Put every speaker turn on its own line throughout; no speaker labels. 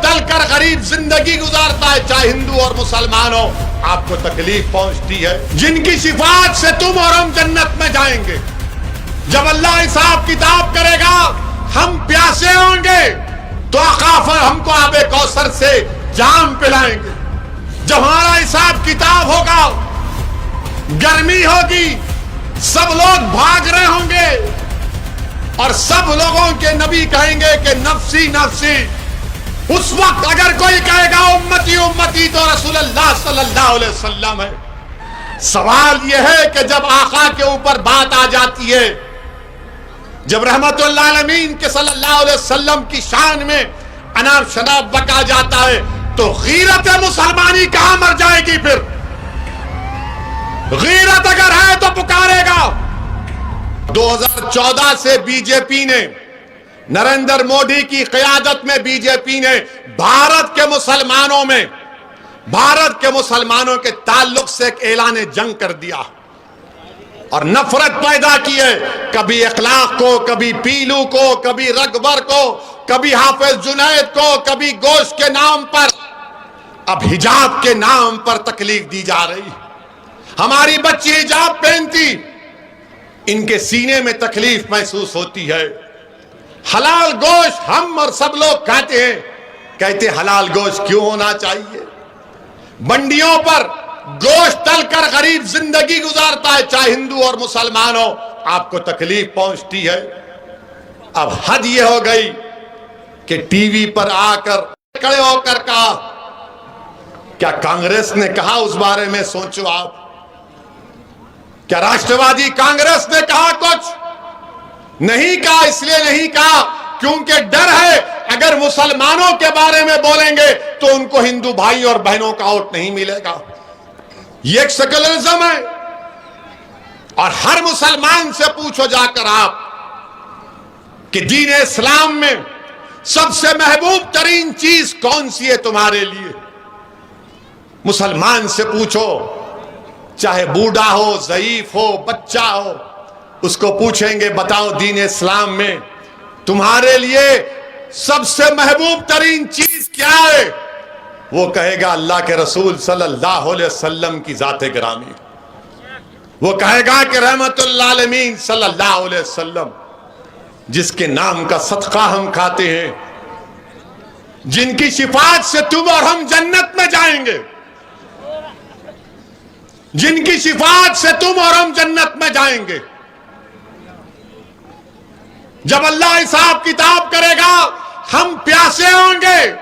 تل کر غریب زندگی گزارتا ہے، چاہے ہندو اور مسلمان ہو، آپ کو تکلیف پہنچتی ہے، جن کی شفاعت سے تم اور ہم جنت میں جائیں گے۔ جب اللہ حساب کتاب کرے گا، ہم پیاسے ہوں گے تو آقا ہم کو آب کوثر سے جام پلائیں گے۔ جب ہمارا حساب کتاب ہوگا، گرمی ہوگی، سب لوگ بھاگ رہے ہوں گے اور سب لوگوں کے نبی کہیں گے کہ نفسی نفسی، اس وقت اگر کوئی کہے گا امتی امتی تو رسول اللہ صلی اللہ علیہ وسلم ہے۔ سوال یہ ہے کہ جب آقا کے اوپر بات آ جاتی ہے، جب رحمت اللہ العالمین کے صلی اللہ علیہ وسلم کی شان میں اناب شناب بکا جاتا ہے تو غیرت مسلمانی کہاں مر جائے گی؟ پھر غیرت اگر ہے تو پکارے گا۔ 2014 سے بی جے پی نے، نریندر مودی کی قیادت میں بی جے پی نے بھارت کے مسلمانوں کے تعلق سے ایک اعلان جنگ کر دیا اور نفرت پیدا کی ہے، کبھی اخلاق کو، کبھی پیلو کو، کبھی رگبر کو، کبھی حافظ جنید کو، کبھی گوشت کے نام پر، اب حجاب کے نام پر تکلیف دی جا رہی۔ ہماری بچی حجاب پہنتی، ان کے سینے میں تکلیف محسوس ہوتی ہے۔ حلال گوشت ہم اور سب لوگ کھاتے ہیں، کہتے حلال گوشت کیوں ہونا چاہیے؟ منڈیوں پر گوشت تل کر غریب زندگی گزارتا ہے، چاہے ہندو اور مسلمان ہو، آپ کو تکلیف پہنچتی ہے۔ اب حد یہ ہو گئی کہ ٹی وی پر آ کر کھڑے ہو کر کہا، کیا کانگریس نے کہا اس بارے میں سوچو آپ؟ کیا راشٹروادی کانگریس نے کہا کچھ؟ نہیں کہا، اس لیے نہیں کہا کیونکہ ڈر ہے اگر مسلمانوں کے بارے میں بولیں گے تو ان کو ہندو بھائی اور بہنوں کا ووٹ نہیں ملے گا۔ یہ ایک سیکولرزم ہے، اور ہر مسلمان سے پوچھو جا کر آپ کہ دین اسلام میں سب سے محبوب ترین چیز کون سی ہے تمہارے لیے؟ مسلمان سے پوچھو، چاہے بوڑھا ہو، ضعیف ہو، بچہ ہو، اس کو پوچھیں گے بتاؤ دین اسلام میں تمہارے لیے سب سے محبوب ترین چیز کیا ہے؟ وہ کہے گا اللہ کے رسول صلی اللہ علیہ وسلم کی ذات گرامی۔ وہ کہے گا کہ رحمت اللہ العالمین صلی اللہ علیہ وسلم، جس کے نام کا صدقہ ہم کھاتے ہیں، جن کی شفاعت سے تم اور ہم جنت میں جائیں گے، جن کی شفاعت سے تم اور ہم جنت میں جائیں گے۔ جب اللہ حساب کتاب کرے گا، ہم پیاسے ہوں گے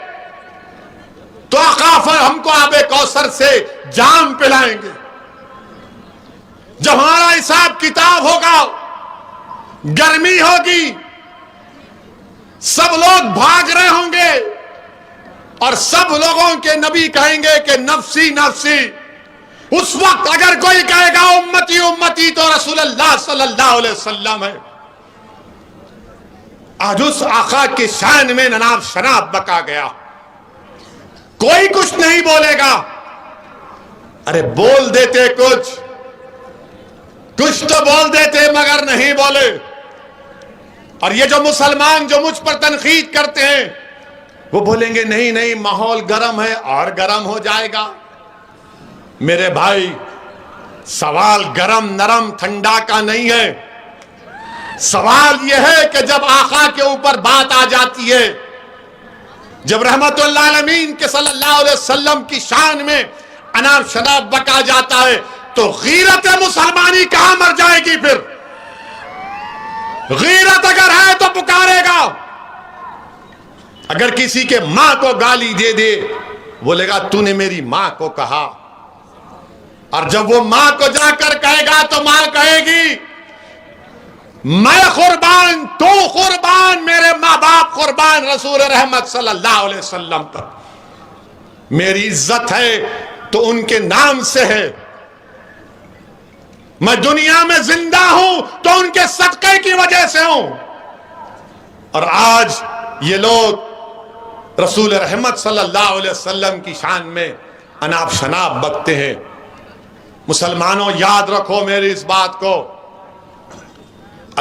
تو آقا ہم کو آب کوثر سے جام پلائیں گے۔ جب ہمارا حساب کتاب ہوگا، گرمی ہوگی، سب لوگ بھاگ رہے ہوں گے اور سب لوگوں کے نبی کہیں گے کہ نفسی نفسی، اس وقت اگر کوئی کہے گا امتی امتی تو رسول اللہ صلی اللہ علیہ وسلم ہے۔ آج اس آقا کی شان میں نناب شناب بکا گیا، کوئی کچھ نہیں بولے گا۔ ارے بول دیتے کچھ تو بول دیتے مگر نہیں بولے۔ اور یہ جو مسلمان جو مجھ پر تنقید کرتے ہیں، وہ بولیں گے نہیں نہیں ماحول گرم ہے اور گرم ہو جائے گا۔ میرے بھائی، سوال گرم نرم ٹھنڈا کا نہیں ہے، سوال یہ ہے کہ جب آقا کے اوپر بات آ جاتی ہے، جب رحمت اللہ العالمین کے صلی اللہ علیہ وسلم کی شان میں اناب شناب بکا جاتا ہے تو غیرت مسلمانی کہاں مر جائے گی؟ پھر غیرت اگر ہے تو پکارے گا۔ اگر کسی کے ماں کو گالی دے دے، بولے گا تو نے میری ماں کو کہا، اور جب وہ ماں کو جا کر کہے گا تو ماں کہے گی میں قربان، تو قربان، میرے ماں باپ قربان رسول رحمت صلی اللہ علیہ وسلم پر، میری عزت ہے تو ان کے نام سے ہے، میں دنیا میں زندہ ہوں تو ان کے صدقے کی وجہ سے ہوں۔ اور آج یہ لوگ رسول رحمت صلی اللہ علیہ وسلم کی شان میں اناب شناب بکتے ہیں۔ مسلمانوں یاد رکھو میری اس بات کو،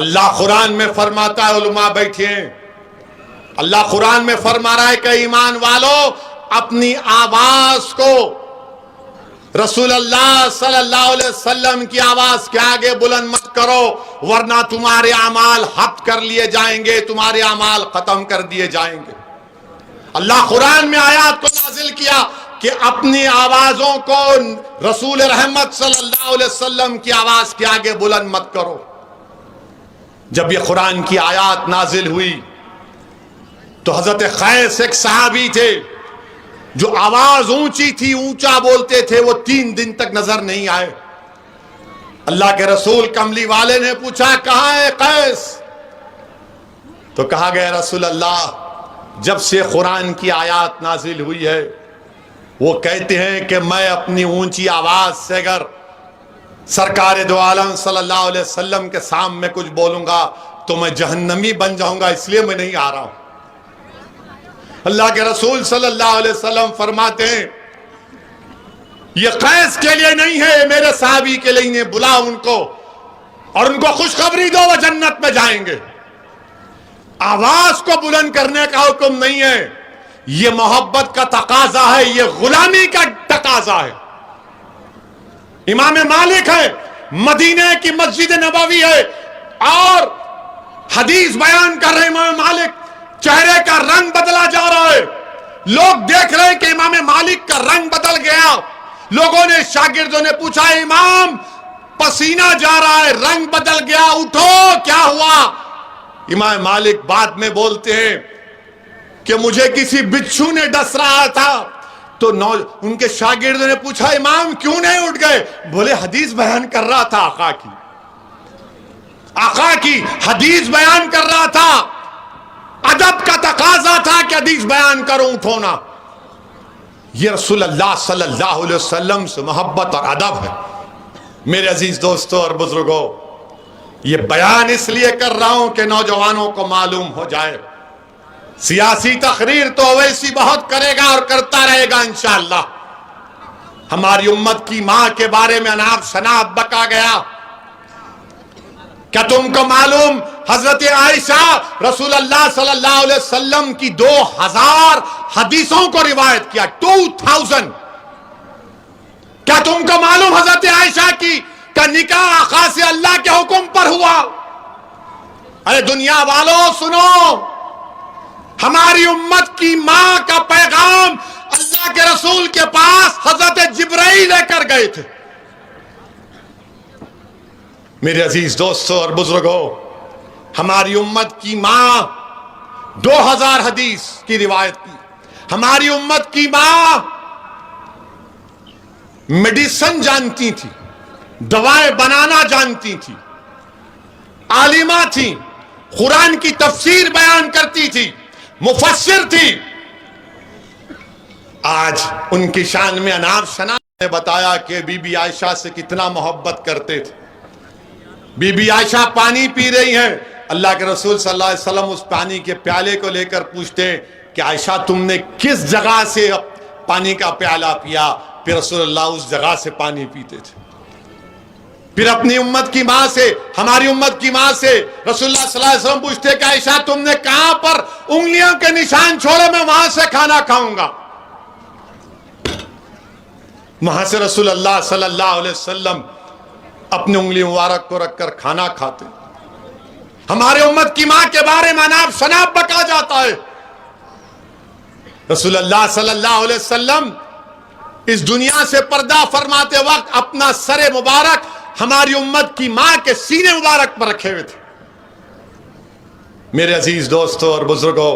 اللہ قرآن میں فرماتا ہے، علماء بیٹھے ہیں، اللہ قرآن میں فرما رہا ہے کہ ایمان والو اپنی آواز کو رسول اللہ صلی اللہ علیہ وسلم کی آواز کے آگے بلند مت کرو، ورنہ تمہارے اعمال حق کر لیے جائیں گے، تمہارے اعمال ختم کر دیے جائیں گے۔ اللہ قرآن میں آیات کو نازل کیا کہ اپنی آوازوں کو رسول رحمت صلی اللہ علیہ وسلم کی آواز کے آگے بلند مت کرو۔ جب یہ قرآن کی آیات نازل ہوئی تو حضرت قیس ایک صحابی تھے جو آواز اونچی تھی، اونچا بولتے تھے، وہ 3 دن تک نظر نہیں آئے۔ اللہ کے رسول کملی والے نے پوچھا کہاں ہے قیس؟ تو کہا گیا رسول اللہ جب سے قرآن کی آیات نازل ہوئی ہے وہ کہتے ہیں کہ میں اپنی اونچی آواز سے اگر سرکار دو عالم صلی اللہ علیہ وسلم کے سامنے کچھ بولوں گا تو میں جہنمی بن جاؤں گا، اس لیے میں نہیں آ رہا ہوں۔ اللہ کے رسول صلی اللہ علیہ وسلم فرماتے ہیں یہ قیس کے لیے نہیں ہے، میرے صحابی کے لیے نہیں، بلا ان کو اور ان کو خوشخبری دو، وہ جنت میں جائیں گے۔ آواز کو بلند کرنے کا حکم نہیں ہے، یہ محبت کا تقاضا ہے، یہ غلامی کا تقاضا ہے۔ امام مالک ہے، مدینہ کی مسجد نبوی ہے اور حدیث بیان کر رہے امام مالک، چہرے کا رنگ بدلا جا رہا ہے، لوگ دیکھ رہے ہیں کہ امام مالک کا رنگ بدل گیا۔ لوگوں نے، شاگردوں نے پوچھا امام پسینہ جا رہا ہے، رنگ بدل گیا، اٹھو کیا ہوا؟ امام مالک بعد میں بولتے ہیں کہ مجھے کسی بچھو نے ڈس رہا تھا۔ تو ان کے شاگردوں نے پوچھا امام کیوں نہیں اٹھ گئے؟ بولے حدیث بیان کر رہا تھا، آقا کی حدیث بیان کر رہا تھا، ادب کا تقاضا تھا کہ حدیث بیان کروں، اٹھو نا۔ یہ رسول اللہ صلی اللہ علیہ وسلم سے محبت اور ادب ہے۔ میرے عزیز دوستوں اور بزرگوں، یہ بیان اس لیے کر رہا ہوں کہ نوجوانوں کو معلوم ہو جائے، سیاسی تقریر تو اویسی بہت کرے گا اور کرتا رہے گا انشاءاللہ۔ ہماری امت کی ماں کے بارے میں اناپ شناپ بکا گیا۔ کیا تم کو معلوم حضرت عائشہ رسول اللہ صلی اللہ علیہ وسلم کی 2000 حدیثوں کو روایت کیا، 2000۔ کیا تم کو معلوم حضرت عائشہ کا نکاح آقا سے اللہ کے حکم پر ہوا؟ ارے دنیا والوں سنو، ہماری امت کی ماں کا پیغام اللہ کے رسول کے پاس حضرت جبرائیل لے کر گئے تھے۔ میرے عزیز دوستوں اور بزرگوں، ہماری امت کی ماں 2000 حدیث کی روایت کی۔ ہماری امت کی ماں میڈیسن جانتی تھی، دوائیں بنانا جانتی تھی، عالمہ تھی، قرآن کی تفسیر بیان کرتی تھی، مفسر تھی۔ آج ان کی شان میں اناپ شناپ نے بتایا کہ بی بی عائشہ سے کتنا محبت کرتے تھے۔ بی بی عائشہ پانی پی رہی ہیں، اللہ کے رسول صلی اللہ علیہ وسلم اس پانی کے پیالے کو لے کر پوچھتے ہیں کہ عائشہ تم نے کس جگہ سے پانی کا پیالہ پیا؟ پھر رسول اللہ اس جگہ سے پانی پیتے تھے۔ پھر اپنی امت کی ماں سے، ہماری امت کی ماں سے رسول اللہ صلی اللہ علیہ وسلم پوچھتے کہ عائشہ تم نے کہاں پر انگلیوں کے نشان چھوڑے، میں وہاں سے کھانا کھاؤں گا۔ وہاں سے رسول اللہ صلی اللہ علیہ وسلم اپنی انگلی مبارک کو رکھ کر کھانا کھاتے۔ ہمارے امت کی ماں کے بارے میں اناپ شناپ بکا جاتا ہے۔ رسول اللہ صلی اللہ علیہ وسلم اس دنیا سے پردہ فرماتے وقت اپنا سر مبارک ہماری امت کی ماں کے سینے مبارک پر رکھے ہوئے تھے۔ میرے عزیز دوستوں اور بزرگوں،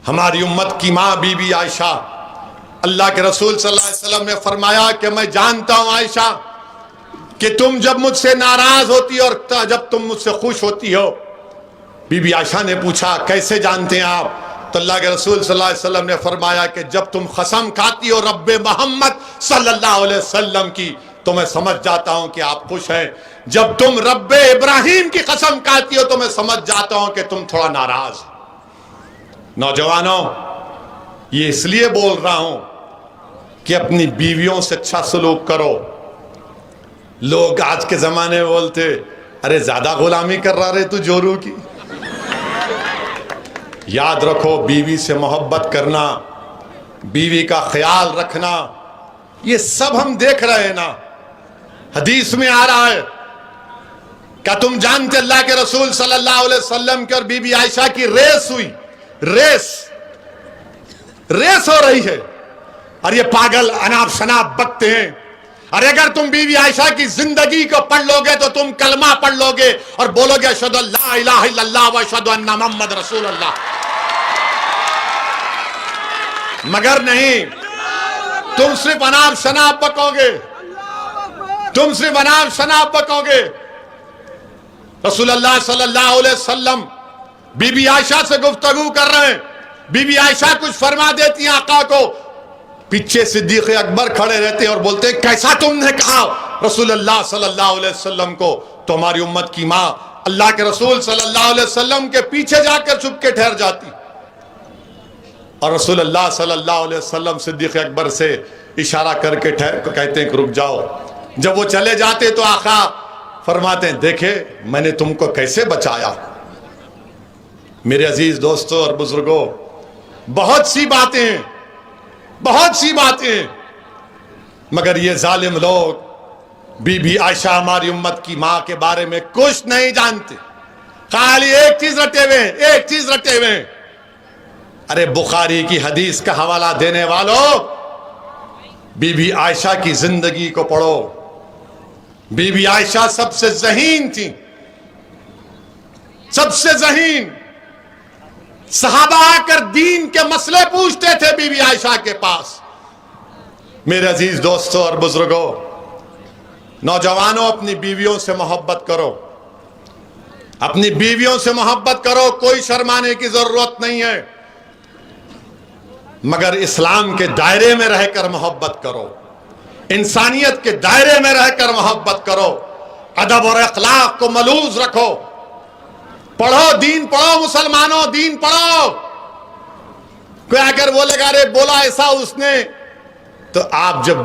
ہماری امت کی ماں بی بی عائشہ، اللہ کے رسول صلی اللہ علیہ وسلم نے فرمایا کہ میں جانتا ہوں عائشہ کہ تم جب مجھ سے ناراض ہوتی ہو اور جب تم مجھ سے خوش ہوتی ہو۔ بی بی عائشہ نے پوچھا کیسے جانتے ہیں آپ؟ تو اللہ کے رسول صلی اللہ علیہ وسلم نے فرمایا کہ جب تم قسم کھاتی ہو رب محمد صلی اللہ علیہ وسلم کی تو میں سمجھ جاتا ہوں کہ آپ خوش ہیں، جب تم رب ابراہیم کی قسم کھاتی ہو تو میں سمجھ جاتا ہوں کہ تم تھوڑا ناراض۔ نوجوانوں، یہ اس لیے بول رہا ہوں کہ اپنی بیویوں سے اچھا سلوک کرو۔ لوگ آج کے زمانے میں بولتے ارے زیادہ غلامی کر رہا رہے تو جورو کی۔ یاد رکھو بیوی سے محبت کرنا، بیوی کا خیال رکھنا، یہ سب ہم دیکھ رہے ہیں نا، حدیث میں آ رہا ہے۔ کیا تم جانتے اللہ کے رسول صلی اللہ علیہ وسلم کی اور بی بی عائشہ کی ریس ہوئی، ریس ہو رہی ہے، اور یہ پاگل اناپ شناپ بکتے ہیں۔ اور اگر تم بی بی عائشہ کی زندگی کو پڑھ لو گے تو تم کلمہ پڑھ لو گے اور بولو گے اشہد ان لا الہ الا اللہ و اشہد ان محمد رسول اللہ، مگر نہیں، تم صرف اناپ شناپ بکو گے، تم صرف اناپ شناپ بکو گے۔ رسول اللہ صلی اللہ علیہ وسلم بی بی عائشہ سے گفتگو کر رہے ہیں، بی بی عائشہ کچھ فرما دیتی ہیں آقا کو، پیچھے صدیق اکبر کھڑے رہتے ہیں اور بولتے ہیں کیسا تم نے کہا رسول اللہ صلی اللہ علیہ وسلم کو، تو ہماری امت کی ماں اللہ کے رسول صلی اللہ علیہ وسلم کے پیچھے جا کر چھپ کے ٹھہر جاتی، اور رسول اللہ صلی اللہ علیہ وسلم صدیق اکبر سے اشارہ کر کے کہتے ہیں کہ رک جاؤ۔ جب وہ چلے جاتے تو آقا فرماتے ہیں دیکھے میں نے تم کو کیسے بچایا۔ میرے عزیز دوستوں اور بزرگوں، بہت سی باتیں، مگر یہ ظالم لوگ بی بی عائشہ ہماری امت کی ماں کے بارے میں کچھ نہیں جانتے، خالی ایک چیز رٹے ہوئے ہیں۔ ارے بخاری کی حدیث کا حوالہ دینے والوں، بی بی عائشہ کی زندگی کو پڑھو۔ بی بی عائشہ سب سے ذہین تھی، سب سے ذہین۔ صحابہ آ کر دین کے مسئلے پوچھتے تھے بی بی عائشہ کے پاس۔ میرے عزیز دوستوں اور بزرگوں، نوجوانوں اپنی بیویوں سے محبت کرو، اپنی بیویوں سے محبت کرو، کوئی شرمانے کی ضرورت نہیں ہے، مگر اسلام کے دائرے میں رہ کر محبت کرو، انسانیت کے دائرے میں رہ کر محبت کرو، ادب اور اخلاق کو ملوث رکھو، پڑھو دین، پڑھو مسلمانوں، دین پڑھو۔ کوئی اگر بولے گا رے بولا ایسا اس نے، تو آپ جب